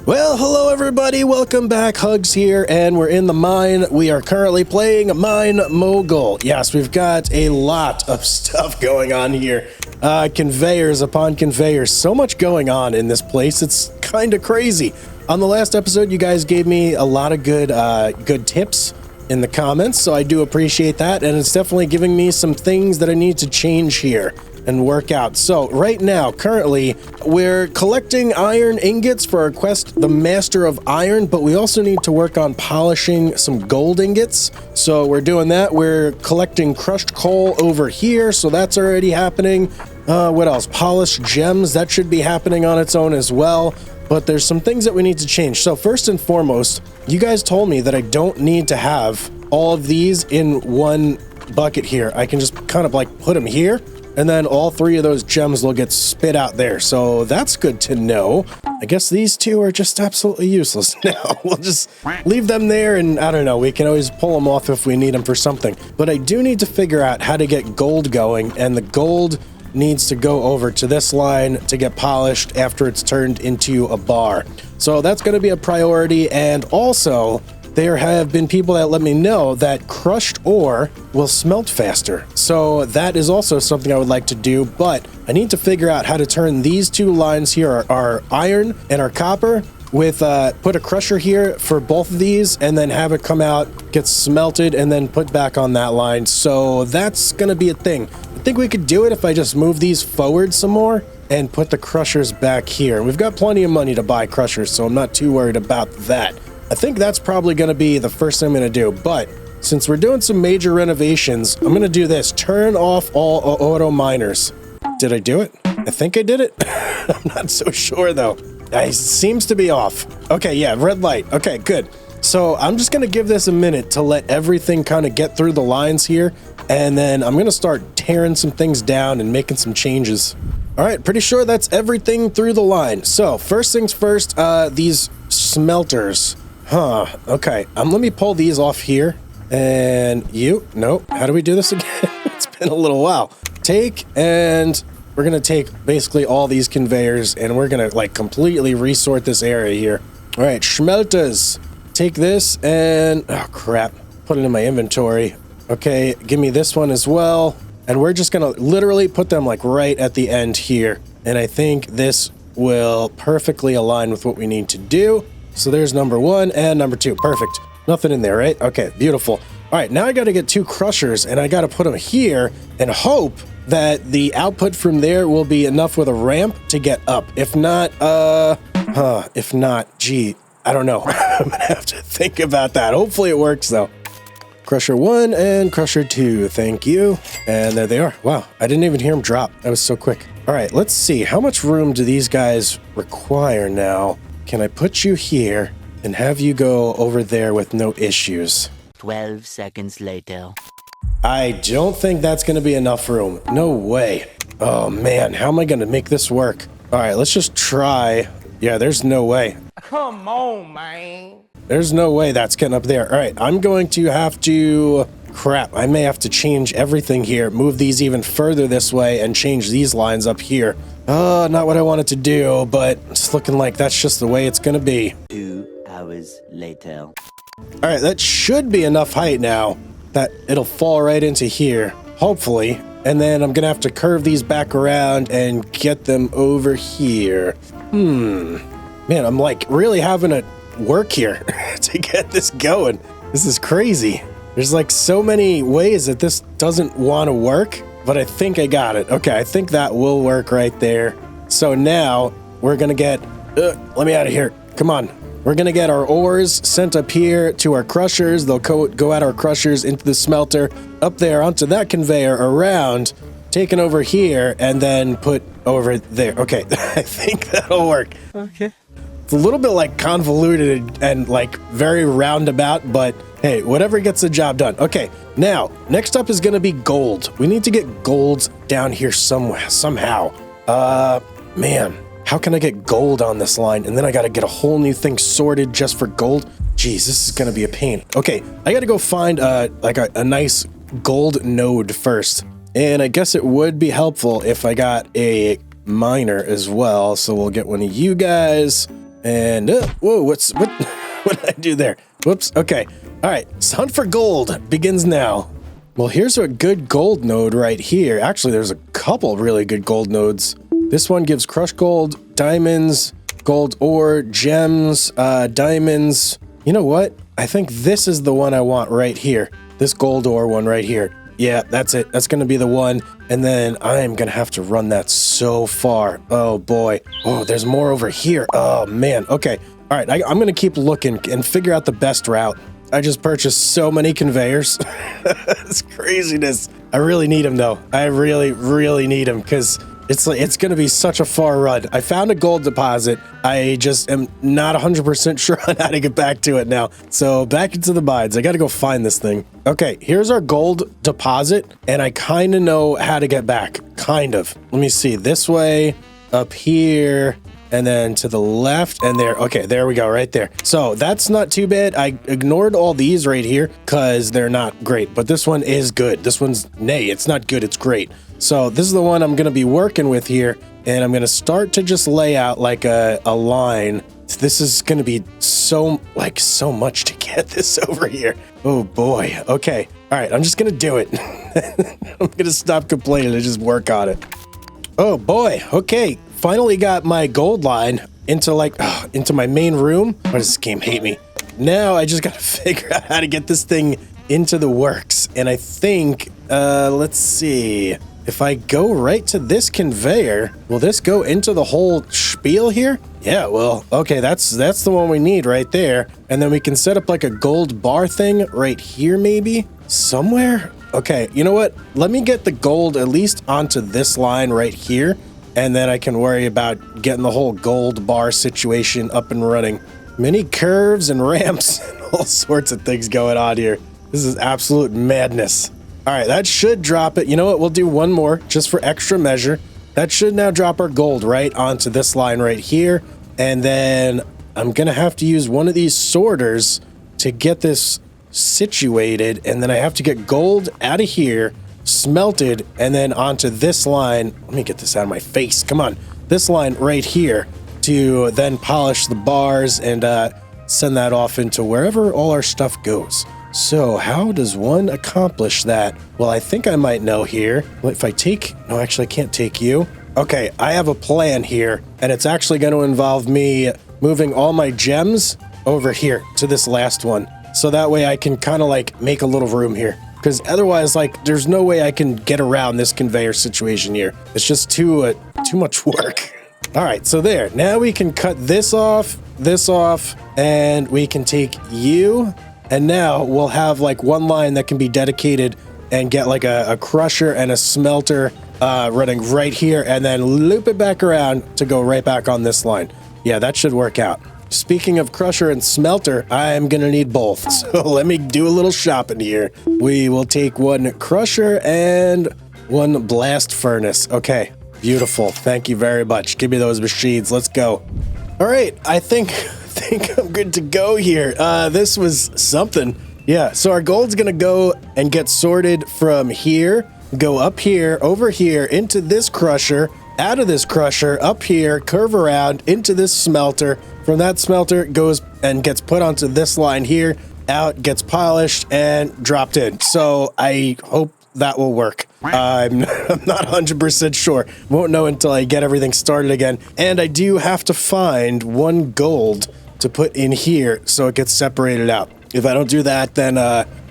Well, hello everybody, welcome back, Hugs here, and we're in the mine. We are currently playing MineMogul. Yes, we've got a lot of stuff going on here. Conveyors upon conveyors, so much going on in this place, it's kind of crazy. On the last episode, you guys gave me a lot of good tips in the comments, so I do appreciate that, and it's definitely giving me some things that I need to change here and work out. So right now, currently, we're collecting iron ingots for our quest, the Master of Iron, but we also need to work on polishing some gold ingots. So we're doing that. We're collecting crushed coal over here, so that's already happening. What else? Polished gems, that should be happening on its own as well. But there's some things that we need to change. So first and foremost, you guys told me that I don't need to have all of these in one bucket here. I can just kind of like put them here, and then all three of those gems will get spit out there. So that's good to know. I guess these two are just absolutely useless now. We'll just leave them there, and I don't know, we can always pull them off if we need them for something. But I do need to figure out how to get gold going, and the gold needs to go over to this line to get polished after it's turned into a bar. So that's going to be a priority. And also, there have been people that let me know that crushed ore will smelt faster. So that is also something I would like to do, but I need to figure out how to turn these two lines here, our iron and our copper, with put a crusher here for both of these, and then have it come out, get smelted, and then put back on that line. So that's going to be a thing. I think we could do it if I just move these forward some more and put the crushers back here. We've got plenty of money to buy crushers, so I'm not too worried about that. I think that's probably going to be the first thing I'm going to do, but since we're doing some major renovations, I'm going to do this. Turn off all auto miners. Did I do it? I think I did it. I'm not so sure, though. It seems to be off. Okay, yeah, red light. Okay, good. So I'm just going to give this a minute to let everything kind of get through the lines here, and then I'm going to start tearing some things down and making some changes. All right, pretty sure that's everything through the line. So first things first, these smelters. Okay, let me pull these off here. And nope, how do we do this again? It's been a little while. And we're gonna take basically all these conveyors, and we're gonna like completely resort this area here. All right, schmelters. Take this and, oh crap, put it in my inventory. Okay, give me this one as well. And we're just gonna literally put them like right at the end here. And I think this will perfectly align with what we need to do. So there's number one and number two. Perfect. Nothing in there, right? Okay, beautiful. All right, now I got to get two crushers, and I got to put them here and hope that the output from there will be enough with a ramp to get up. If not, gee, I don't know. I'm gonna have to think about that. Hopefully it works though. Crusher 1 and Crusher 2, thank you. And there they are. Wow, I didn't even hear them drop. That was so quick. All right, let's see. How much room do these guys require now? Can I put you here and have you go over there with no issues? 12 seconds later. I don't think that's going to be enough room. No way. Oh man, how am I going to make this work? All right, let's just try. Yeah, there's no way. Come on, man. There's no way that's getting up there. All right, I'm going to have to... Crap, I may have to change everything here. Move these even further this way and change these lines up here. Not what I wanted to do, but it's looking like that's just the way it's going to be. 2 hours later. All right, that should be enough height now that it'll fall right into here, hopefully. And then I'm going to have to curve these back around and get them over here. Man, I'm like really having to work here to get this going. This is crazy. There's like so many ways that this doesn't want to work, but I think I got it. Okay, I think that will work right there. So now we're going to get, let me out of here. Come on. We're going to get our ores sent up here to our crushers. They'll go at our crushers into the smelter, up there onto that conveyor, around, taken over here, and then put over there. Okay, I think that'll work. Okay. It's a little bit like convoluted and like very roundabout, but hey, whatever gets the job done. Okay, now, next up is going to be gold. We need to get gold down here somewhere, somehow. Man, how can I get gold on this line? And then I got to get a whole new thing sorted just for gold. Jeez, this is going to be a pain. Okay, I got to go find like a nice gold node first. And I guess it would be helpful if I got a miner as well. So we'll get one of you guys. And, whoa, what did I do there? Whoops, okay. All right, so hunt for gold begins now. Well, here's a good gold node right here. Actually, there's a couple really good gold nodes. This one gives crushed gold, diamonds, gold ore, gems, diamonds. You know what? I think this is the one I want right here. This gold ore one right here. Yeah, that's it. That's going to be the one. And then I am going to have to run that so far. Oh, boy. Oh, there's more over here. Oh, man. Okay. All right. I'm going to keep looking and figure out the best route. I just purchased so many conveyors. It's craziness. I really need them, though. I really, really need them because it's going to be such a far run. I found a gold deposit. I just am not 100% sure on how to get back to it now. So back into the mines. I got to go find this thing. Okay, here's our gold deposit, and I kind of know how to get back. Kind of. Let me see. This way, up here, and then to the left, and there. Okay, there we go, right there. So that's not too bad. I ignored all these right here because they're not great, but this one is good. This one's, nay, it's not good, it's great. So this is the one I'm going to be working with here, and I'm going to start to just lay out like a line. This is going to be so much to get this over here. Oh boy. Okay. All right. I'm just going to do it. I'm going to stop complaining and just work on it. Oh boy. Okay. Finally got my gold line into into my main room. Why does this game hate me? Now I just got to figure out how to get this thing into the works. And I think, let's see. If I go right to this conveyor, will this go into the whole spiel here? Yeah, well, okay, that's the one we need right there. And then we can set up like a gold bar thing right here maybe? Somewhere? Okay, you know what? Let me get the gold at least onto this line right here. And then I can worry about getting the whole gold bar situation up and running. Many curves and ramps and all sorts of things going on here. This is absolute madness. All right, that should drop it. You know what? We'll do one more just for extra measure. That should now drop our gold right onto this line right here. And then I'm going to have to use one of these sorters to get this situated. And then I have to get gold out of here, smelted, and then onto this line. Let me get this out of my face. Come on. This line right here to then polish the bars and send that off into wherever all our stuff goes. So how does one accomplish that? Well, I think I might know here. If I take... No, actually, I can't take you. Okay, I have a plan here, and it's actually going to involve me moving all my gems over here to this last one. So that way I can kind of like make a little room here. Because otherwise, like, there's no way I can get around this conveyor situation here. It's just too much work. All right, so there. Now we can cut this off, and we can take you... And now we'll have like one line that can be dedicated and get like a crusher and a smelter running right here and then loop it back around to go right back on this line. Yeah, that should work out. Speaking of crusher and smelter, I'm going to need both. So let me do a little shopping here. We will take one crusher and one blast furnace. Okay, beautiful. Thank you very much. Give me those machines. Let's go. All right, I think I'm good to go here. This was something. Yeah, so our gold's gonna go and get sorted from here, go up here, over here, into this crusher, out of this crusher, up here, curve around, into this smelter. From that smelter, it goes and gets put onto this line here, out, gets polished, and dropped in. So I hope that will work. I'm not 100% sure. Won't know until I get everything started again. And I do have to find one gold to put in here so it gets separated out. If I don't do that, then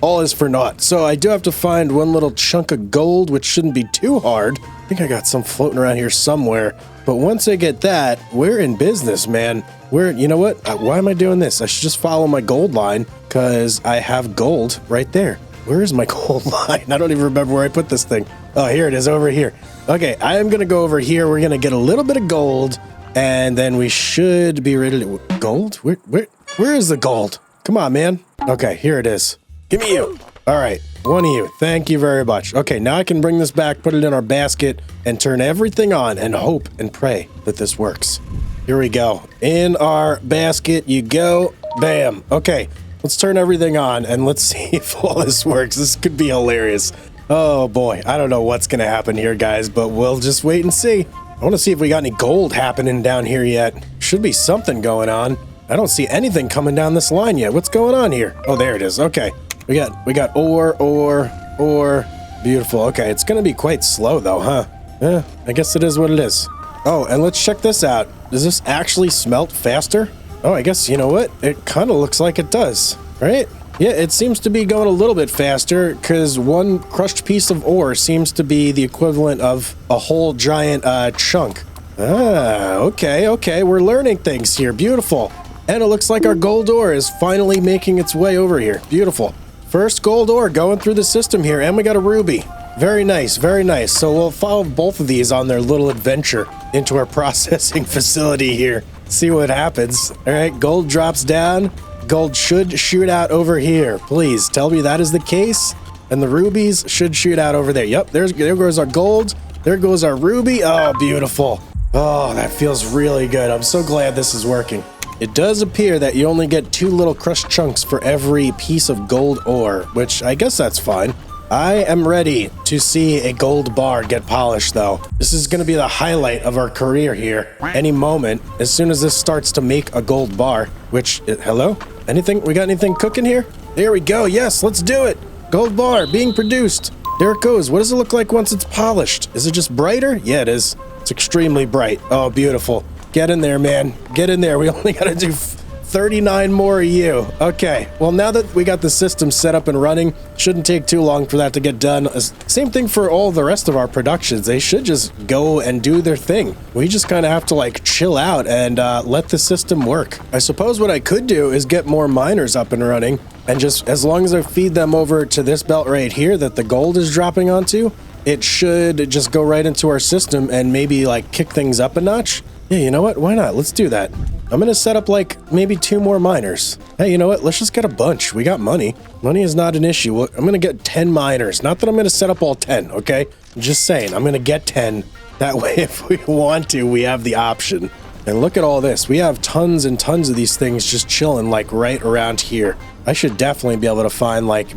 all is for naught. So I do have to find one little chunk of gold, which shouldn't be too hard. I think I got some floating around here somewhere. But once I get that, we're in business, man. You know what? Why am I doing this? I should just follow my gold line because I have gold right there. Where is my gold line? I don't even remember where I put this thing. Oh, here it is over here. Okay, I am going to go over here. We're going to get a little bit of gold. And then we should be ready to... Gold? Where is the gold? Come on, man. Okay, here it is. Give me you. All right, one of you. Thank you very much. Okay, now I can bring this back, put it in our basket, and turn everything on and hope and pray that this works. Here we go. In our basket you go. Bam. Okay, let's turn everything on, and let's see if all this works. This could be hilarious. Oh, boy. I don't know what's going to happen here, guys, but we'll just wait and see. I want to see if we got any gold happening down here yet. should be something going on. I don't see anything coming down this line yet. What's going on here? Oh, there it is. Okay. We got ore. Beautiful. Okay, it's gonna be quite slow though, huh? I guess it is what it is. Oh, and let's check this out. Does this actually smelt faster? Oh, I guess, you know what? It kind of looks like it does, right? Yeah, it seems to be going a little bit faster because one crushed piece of ore seems to be the equivalent of a whole giant chunk. Ah, okay. We're learning things here. Beautiful. And it looks like our gold ore is finally making its way over here. Beautiful. First gold ore going through the system here, and we got a ruby. Very nice, very nice. So we'll follow both of these on their little adventure into our processing facility here. See what happens. All right, gold drops down. Gold should shoot out over here. Please tell me that is the case. And the rubies should shoot out over there. Yep, there goes our gold. There goes our ruby. Oh, beautiful. Oh, that feels really good. I'm so glad this is working. It does appear that you only get 2 little crushed chunks for every piece of gold ore, which I guess that's fine. I am ready to see a gold bar get polished, though. This is going to be the highlight of our career here. Any moment, as soon as this starts to make a gold bar, which, hello? Anything? We got anything cooking here? There we go. Yes, let's do it. Gold bar being produced. There it goes. What does it look like once it's polished? Is it just brighter? Yeah, it is. It's extremely bright. Oh, beautiful. Get in there, man. Get in there. We only got to do 39 more of you. Okay. Well, now that we got the system set up and running, shouldn't take too long for that to get done. Same thing for all the rest of our productions. They should just go and do their thing. We just kind of have to like chill out and let the system work. I suppose what I could do is get more miners up and running, and just as long as I feed them over to this belt right here that the gold is dropping onto, it should just go right into our system and maybe like kick things up a notch. Yeah, you know what? Why not? Let's do that. I'm going to set up like maybe 2 more miners. Hey, you know what? Let's just get a bunch. We got money. Money is not an issue. I'm going to get 10 miners. Not that I'm going to set up all 10, okay? I'm just saying, I'm going to get 10. That way, if we want to, we have the option. And look at all this. We have tons and tons of these things just chilling like right around here. I should definitely be able to find like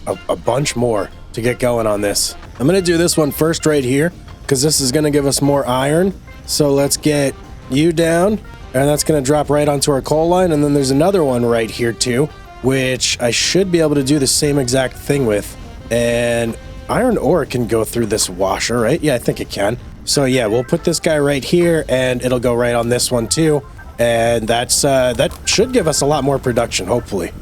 a bunch more to get going on this. I'm going to do this one first right here because this is going to give us more iron. So let's get you down, and that's going to drop right onto our coal line. And then there's another one right here too, which I should be able to do the same exact thing with. And iron ore can go through this washer, right? Yeah, I think it can. So yeah, we'll put this guy right here, and it'll go right on this one too. And that should give us a lot more production, hopefully.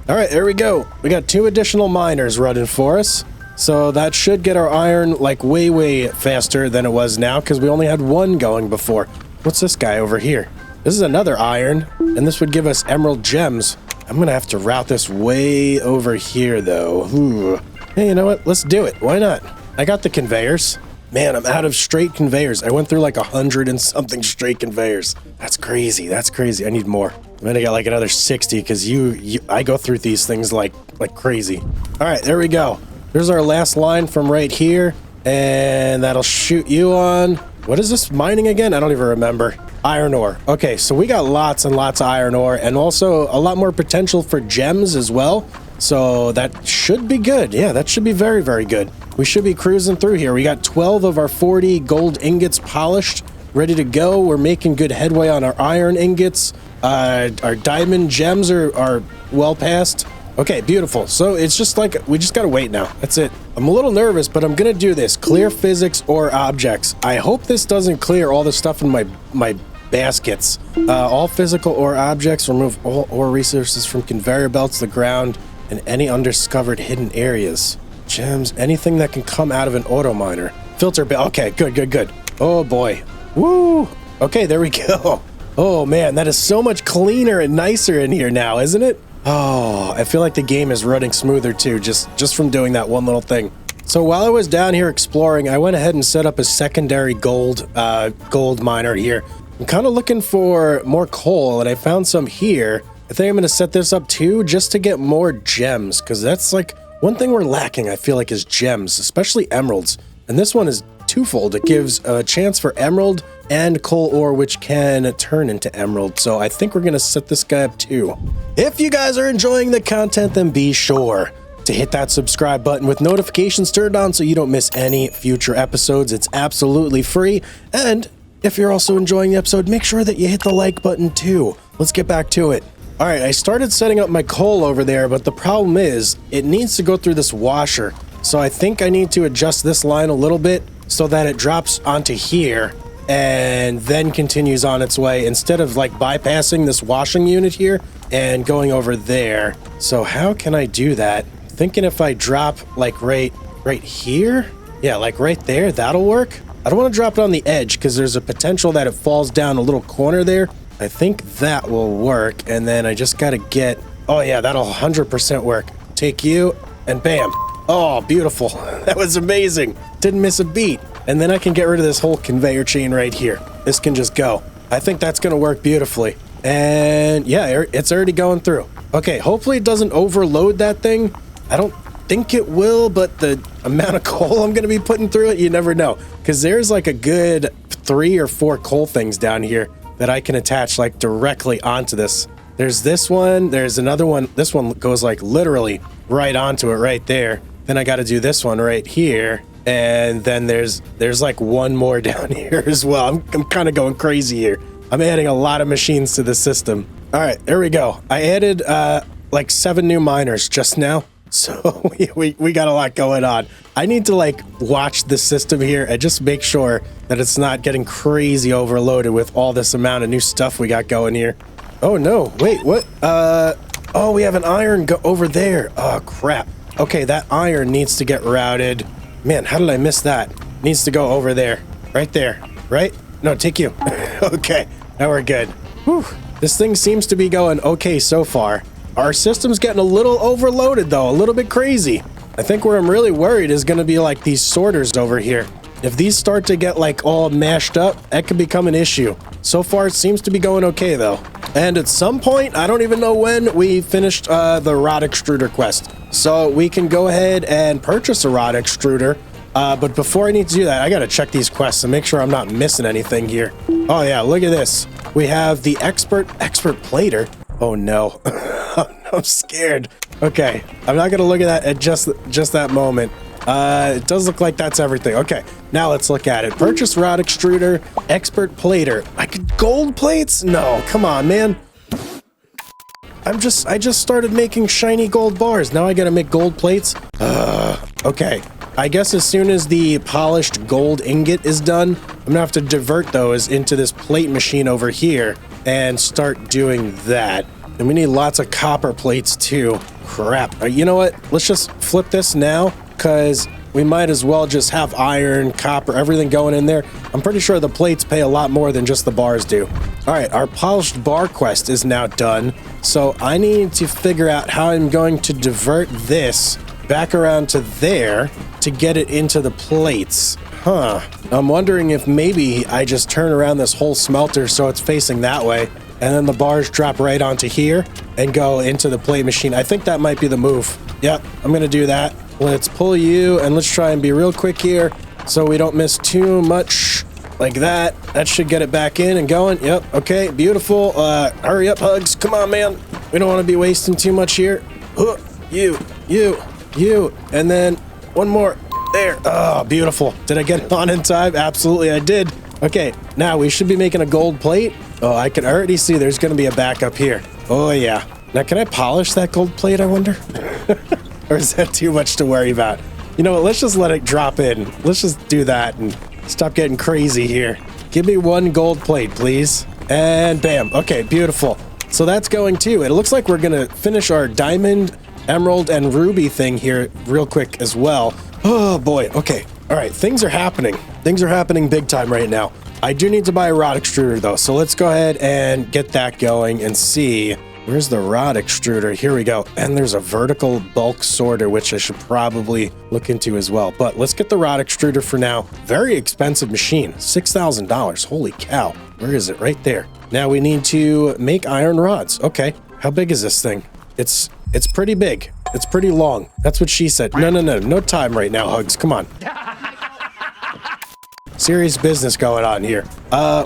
All right, there we go. We got 2 additional miners running for us. So that should get our iron like way faster than it was now because we only had 1 going before. What's this guy over here? This is another iron, and this would give us emerald gems. I'm going to have to route this way over here, though. Ooh. Hey, you know what? Let's do it. Why not? I got the conveyors. Man, I'm out of straight conveyors. I went through like 100 and something straight conveyors. That's crazy. That's crazy. I need more. I'm gonna get like another 60 because I go through these things like crazy. All right, there we go. There's our last line from right here, and that'll shoot you on. What is this mining again? I don't even remember. Iron ore. Okay, so we got lots and lots of iron ore, and also a lot more potential for gems as well. So that should be good. Yeah, that should be very good. We should be cruising through here. We got 12 of our 40 gold ingots polished, ready to go. We're making good headway on our iron ingots. Our diamond gems are well past. Okay, beautiful. So it's just like, we just gotta wait now. That's it. I'm a little nervous, but I'm gonna do this. Clear physics or objects. I hope this doesn't clear all the stuff in my baskets. All physical or objects. Remove all ore resources from conveyor belts, the ground, and any undiscovered hidden areas. Gems, anything that can come out of an auto miner. Filter belt. Okay, good. Oh boy. Woo! Okay, there we go. Oh man, that is so much cleaner and nicer in here now, isn't it? Oh, I feel like the game is running smoother too, just from doing that one little thing. So while I was down here exploring, I went ahead and set up a secondary gold miner here. I'm kind of looking for more coal, and I found some here. I think I'm going to set this up too, just to get more gems, because that's like one thing we're lacking, I feel like, is gems, especially emeralds. And this one is twofold. It gives a chance for emerald and coal ore, which can turn into emerald. So I think we're going to set this guy up too. If you guys are enjoying the content, then be sure to hit that subscribe button with notifications turned on so you don't miss any future episodes. It's absolutely free. And If you're also enjoying the episode, make sure that you hit the like button too. Let's get back to it. All right, I started setting up my coal over there, but the problem is it needs to go through this washer. So I think I need to adjust this line a little bit so that it drops onto here and then continues on its way instead of like bypassing this washing unit here and going over there. So how can I do that? Thinking if I drop like right here? Yeah, like right there, that'll work. I don't want to drop it on the edge because there's a potential that it falls down a little corner there. I think that will work. And then I just got to get, oh yeah, that'll 100% work. Take you and bam. Oh, beautiful. That was amazing. Didn't miss a beat. And then I can get rid of this whole conveyor chain right here. This can just go. I think that's going to work beautifully. And yeah, it's already going through. Okay, hopefully it doesn't overload that thing. I don't think it will, but the amount of coal I'm going to be putting through it, you never know. Because there's like a good 3 or 4 coal things down here that I can attach like directly onto this. There's this one. There's another one. This one goes like literally right onto it right there. Then I got to do this one right here. And then there's like one more down here as well. I'm kind of going crazy here. I'm adding a lot of machines to the system. All right, there we go. I added like 7 new miners just now. So we got a lot going on. I need to like watch the system here and just make sure that it's not getting crazy overloaded with all this amount of new stuff we got going here. Oh no, wait, what? Oh, we have an iron go over there. Oh crap. Okay, that iron needs to get routed. Man, how did I miss that? Needs to go over there. Right there. Right? No, take you. Okay, now we're good. Whew. This thing seems to be going okay so far. Our system's getting a little overloaded, though. A little bit crazy. I think where I'm really worried is going to be like these sorters over here. If these start to get like all mashed up, that could become an issue. So far, it seems to be going okay, though. And at some point, I don't even know when, we finished the rod extruder quest. So we can go ahead and purchase a rod extruder. But before I need to do that, I got to check these quests and make sure I'm not missing anything here. Oh, yeah, look at this. We have the expert plater. Oh, no. I'm scared. Okay, I'm not going to look at that at just that moment. It does look like that's everything. Okay, now let's look at it. Purchase rod extruder, expert plater. I could gold plates? No, come on, man. I just started making shiny gold bars. Now I gotta make gold plates. Okay. I guess as soon as the polished gold ingot is done, I'm gonna have to divert those into this plate machine over here and start doing that. And we need lots of copper plates too. Crap. You know what? Let's just flip this now, because we might as well just have iron, copper, everything going in there. I'm pretty sure the plates pay a lot more than just the bars do. All right, our polished bar quest is now done. So I need to figure out how I'm going to divert this back around to there to get it into the plates. Huh. I'm wondering if maybe I just turn around this whole smelter so it's facing that way, and then the bars drop right onto here and go into the plate machine. I think that might be the move. Yep, I'm gonna do that. Let's pull you, and let's try and be real quick here so we don't miss too much. Like that. That should get it back in and going. Yep, okay, beautiful. Hurry up, Hugs. Come on, man. We don't want to be wasting too much here. You, and then one more. There. Oh, beautiful. Did I get it on in time? Absolutely, I did. Okay, now we should be making a gold plate. Oh, I can already see there's going to be a backup here. Oh, yeah. Now, can I polish that gold plate, I wonder? Or is that too much to worry about? You know what? Let's just let it drop in. Let's just do that and stop getting crazy here. Give me one gold plate, please. And bam. Okay, beautiful. So that's going too. It looks like we're going to finish our diamond, emerald, and ruby thing here real quick as well. Oh, boy. Okay. All right. Things are happening. Things are happening big time right now. I do need to buy a rod extruder, though. So let's go ahead and get that going and see. Where's the rod extruder? Here we go. And there's a vertical bulk sorter, which I should probably look into as well. But let's get the rod extruder for now. Very expensive machine. $6,000. Holy cow. Where is it? Right there. Now we need to make iron rods. Okay. How big is this thing? It's pretty big. It's pretty long. That's what she said. No. No time right now, Hugs. Come on. Serious business going on here.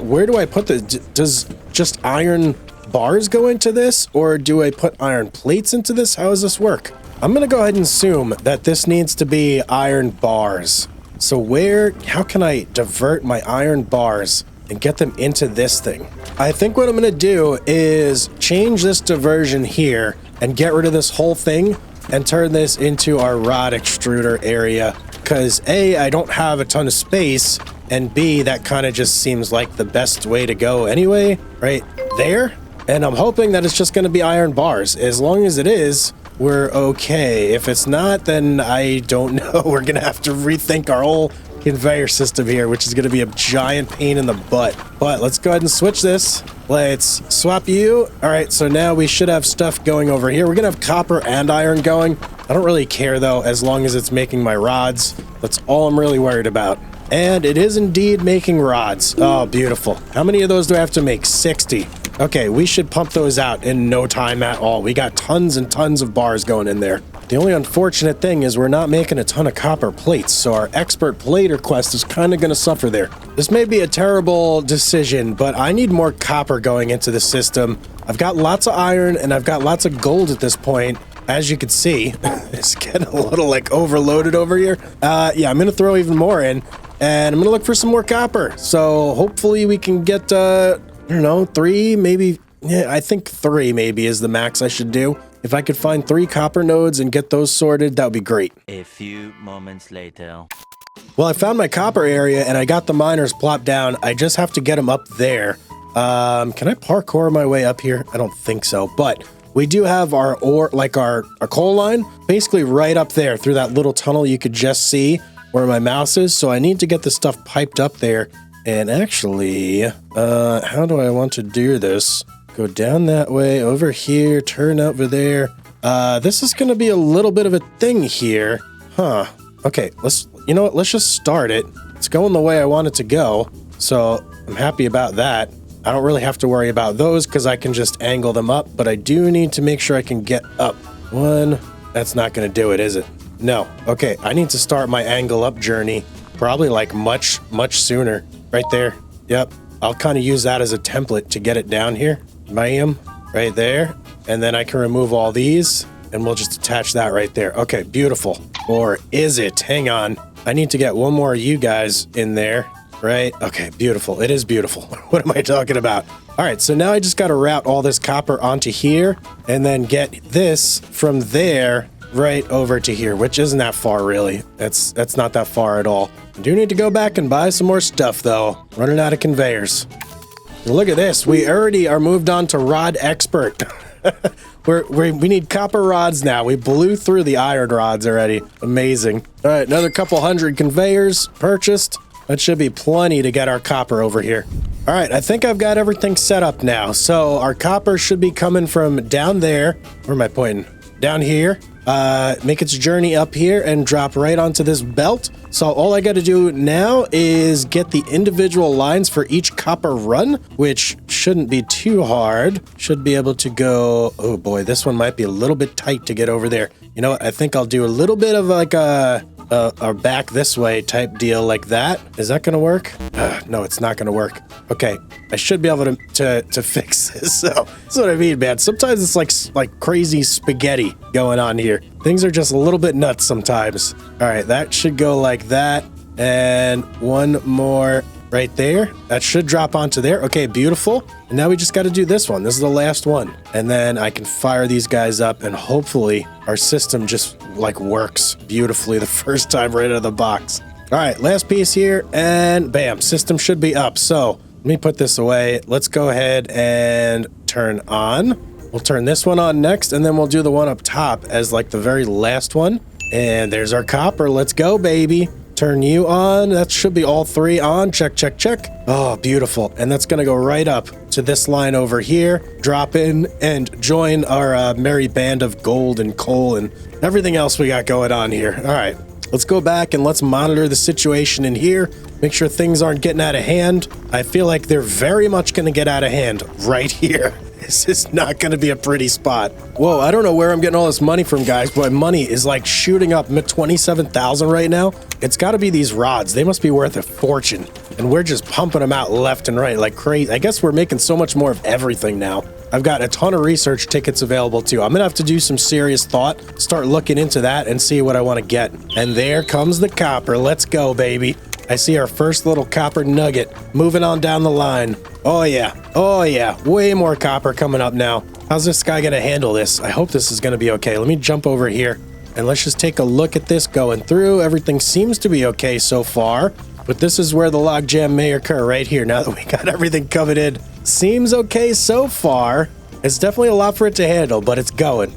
Where do I put the... Does just iron bars go into this, or do I put iron plates into this? How does this work? I'm gonna go ahead and assume that this needs to be iron bars. So how can I divert my iron bars and get them into this thing. I think what I'm going to do is change this diversion here and get rid of this whole thing and turn this into our rod extruder area. Because A, I don't have a ton of space, and B, that kind of just seems like the best way to go anyway, right there. And I'm hoping that it's just going to be iron bars. As long as it is, we're okay. If it's not, then I don't know. We're going to have to rethink our whole conveyor system here, which is going to be a giant pain in the butt. But let's go ahead and switch this. Let's swap you. All right, so now we should have stuff going over here. We're going to have copper and iron going. I don't really care, though, as long as it's making my rods. That's all I'm really worried about. And it is indeed making rods. Oh, beautiful. How many of those do I have to make? 60. Okay, we should pump those out in no time at all. We got tons and tons of bars going in there. The only unfortunate thing is we're not making a ton of copper plates, so our expert plater quest is kind of going to suffer there. This may be a terrible decision, but I need more copper going into the system. I've got lots of iron and I've got lots of gold at this point. As you can see, it's getting a little like overloaded over here. Yeah, I'm going to throw even more in and I'm going to look for some more copper. So hopefully we can get, I don't know, 3, maybe. Yeah, I think 3 maybe is the max I should do. If I could find 3 copper nodes and get those sorted, that would be great. A few moments later. Well, I found my copper area and I got the miners plopped down. I just have to get them up there. Can I parkour my way up here? I don't think so, but we do have our ore, like our coal line, basically right up there through that little tunnel you could just see where my mouse is. So I need to get the stuff piped up there. And actually, how do I want to do this? Go down that way, over here, turn over there. This is going to be a little bit of a thing here. Huh. Okay, you know what? Let's just start it. It's going the way I want it to go. So I'm happy about that. I don't really have to worry about those because I can just angle them up, but I do need to make sure I can get up. 1, that's not going to do it, is it? No. Okay, I need to start my angle up journey probably like much sooner. Right there. Yep. I'll kind of use that as a template to get it down here. Bam. Right there. And then I can remove all these and we'll just attach that right there. Okay, beautiful. Or is it? Hang on. I need to get one more of you guys in there. Right? Okay, beautiful. It is beautiful. What am I talking about? All right, so now I just got to route all this copper onto here and then get this from there right over to here, which isn't that far really. That's not that far at all. I do need to go back and buy some more stuff though. Running out of conveyors. Look at this. We already are moved on to rod expert. We need copper rods now. We blew through the iron rods already. Amazing. All right, another couple hundred conveyors purchased. That should be plenty to get our copper over here. All right, I think I've got everything set up now. So our copper should be coming from down there. Where am I pointing? Down here. Make its journey up here and drop right onto this belt. So all I got to do now is get the individual lines for each copper run, which shouldn't be too hard. Should be able to go. Oh boy, this one might be a little bit tight to get over there. You know what? I think I'll do a little bit of like a back this way type deal like that. Is that gonna work? No, it's not gonna work. Okay, I should be able to fix this. So that's what I mean, man. Sometimes it's like crazy spaghetti going on here. Things are just a little bit nuts sometimes. All right, that should go like that, and one more right there. That should drop onto there. Okay, beautiful. And now we just got to do this one. This is the last one, and then I can fire these guys up, and hopefully our system just like works beautifully the first time right out of the box. All right, last piece here, and bam, system should be up. So let me put this away. Let's go ahead and turn on. We'll turn this one on next, and then we'll do the one up top as like the very last one. And there's our copper. Let's go, baby. Turn you on. That should be all 3 on. Check, check, check. Oh, beautiful. And that's going to go right up to this line over here. Drop in and join our merry band of gold and coal and everything else we got going on here. All right. Let's go back and let's monitor the situation in here. Make sure things aren't getting out of hand. I feel like they're very much going to get out of hand right here. This is not going to be a pretty spot. Whoa, I don't know where I'm getting all this money from, guys, but my money is like shooting up 27,000 right now. It's got to be these rods. They must be worth a fortune. And we're just pumping them out left and right like crazy. I guess we're making so much more of everything now. I've got a ton of research tickets available too. I'm going to have to do some serious thought, start looking into that and see what I want to get. And there comes the copper. Let's go, baby. I see our first little copper nugget moving on down the line. Oh yeah, oh yeah, way more copper coming up now. How's this guy gonna handle this? I hope this is gonna be okay. Let me jump over here and let's just take a look at this going through. Everything seems to be okay so far, but this is where the logjam may occur right here. Now that we got everything covered in, seems okay so far. It's definitely a lot for it to handle, but it's going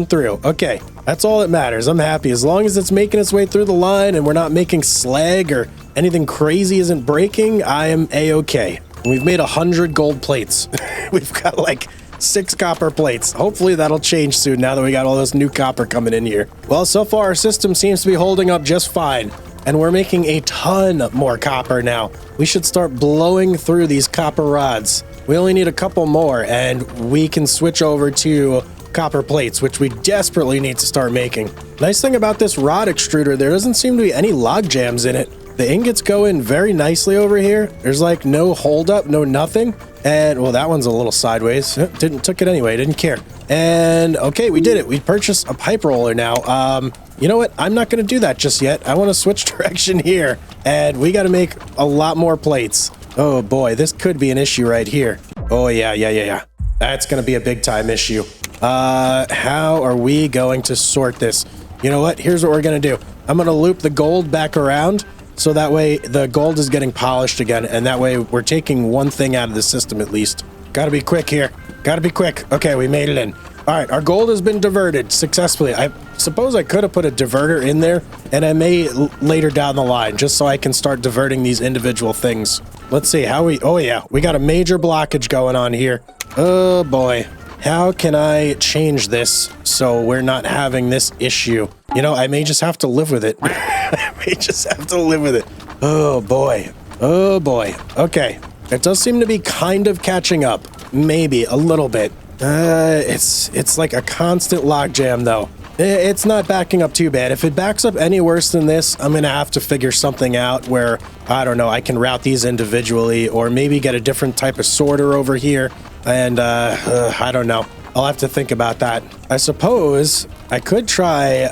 through. Okay, that's all that matters. I'm happy as long as it's making its way through the line and we're not making slag or anything crazy isn't breaking. I am a-okay. We've made 100 gold plates. We've got like 6 copper plates. Hopefully that'll change soon now that we got all this new copper coming in here. Well, so far our system seems to be holding up just fine, and we're making a ton more copper now. We should start blowing through these copper rods. We only need a couple more and we can switch over to copper plates, which we desperately need to start making. Nice thing about this rod extruder, there doesn't seem to be any log jams in it. The ingots go in very nicely over here. There's like no hold up, no nothing. And well, that one's a little sideways. Took it anyway, didn't care. And okay, we did it. We purchased a pipe roller now. You know what? I'm not going to do that just yet. I want to switch direction here and we got to make a lot more plates. Oh boy, this could be an issue right here. Oh yeah. That's going to be a big time issue. How are we going to sort this? You know what? Here's what we're going to do. I'm going to loop the gold back around so that way the gold is getting polished again, and that way we're taking one thing out of the system at least. Gotta be quick here. Gotta be quick. Okay, we made it in. All right, our gold has been diverted successfully. I suppose I could have put a diverter in there, and I may later down the line, just so I can start diverting these individual things. Let's see how we... Oh yeah, we got a major blockage going on here. Oh boy. How can I change this so we're not having this issue? You know, I may just have to live with it. I may just have to live with it. Oh boy. Oh boy. Okay. It does seem to be kind of catching up. Maybe a little bit. It's like a constant logjam though. It's not backing up too bad. If it backs up any worse than this, I'm gonna have to figure something out where, I don't know, I can route these individually or maybe get a different type of sorter over here. And I don't know. I'll have to think about that. I suppose I could try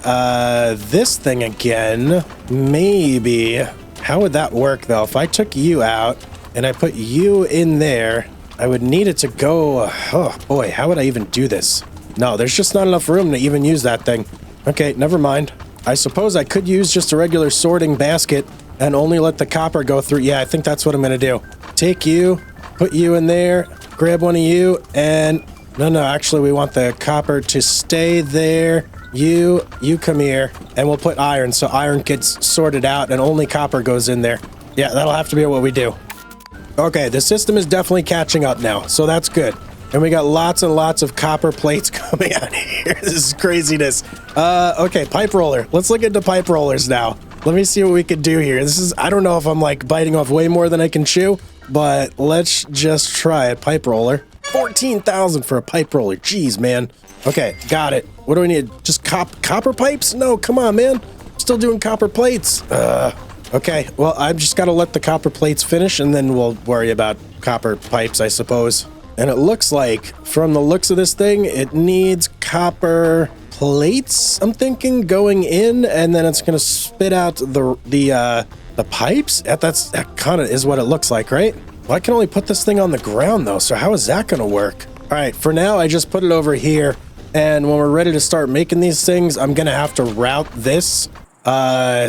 this thing again. Maybe. How would that work though? If I took you out and I put you in there, I would need it to go. Oh boy, how would I even do this? No, there's just not enough room to even use that thing. Okay, never mind. I suppose I could use just a regular sorting basket and only let the copper go through. Yeah, I think that's what I'm gonna do. Take you, put you in there, grab one of you, and no, actually we want the copper to stay there. You come here, and we'll put iron, so iron gets sorted out and only copper goes in there. Yeah, that'll have to be what we do. Okay, the system is definitely catching up now, so that's good. And we got lots and lots of copper plates coming out here. This is craziness. Okay, pipe roller. Let's look into pipe rollers now. Let me see what we can do here. This is, I don't know if I'm like biting off way more than I can chew, but let's just try it. Pipe roller. 14,000 for a pipe roller. Jeez, man. Okay, got it. What do we need? Just copper pipes? No, come on, man. Still doing copper plates. Okay, well, I've just got to let the copper plates finish and then we'll worry about copper pipes, I suppose. And it looks like, from the looks of this thing, it needs copper plates, I'm thinking, going in, and then it's going to spit out the pipes? That kind of is what it looks like, right? Well, I can only put this thing on the ground, though, so how is that going to work? All right, for now, I just put it over here, and when we're ready to start making these things, I'm going to have to route this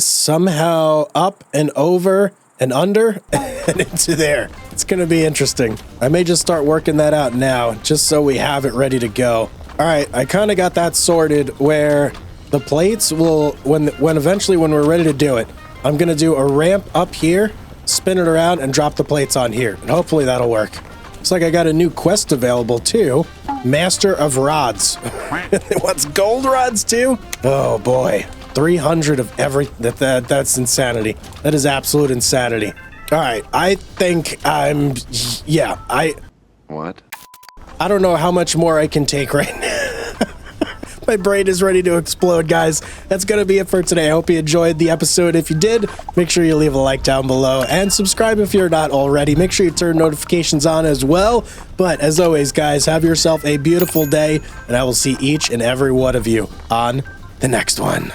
somehow up and over and under and into there. It's going to be interesting. I may just start working that out now, just so we have it ready to go. All right, I kind of got that sorted where the plates will, when eventually when we're ready to do it, I'm going to do a ramp up here, spin it around, and drop the plates on here. And hopefully that'll work. Looks like I got a new quest available too. Master of Rods. It wants gold rods too? Oh boy. 300 of every... That's insanity. That is absolute insanity. All right, I think I'm... Yeah, What? I don't know how much more I can take right now. My brain is ready to explode, guys. That's going to be it for today. I hope you enjoyed the episode. If you did, make sure you leave a like down below and subscribe if you're not already. Make sure you turn notifications on as well. But as always, guys, have yourself a beautiful day, and I will see each and every one of you on the next one.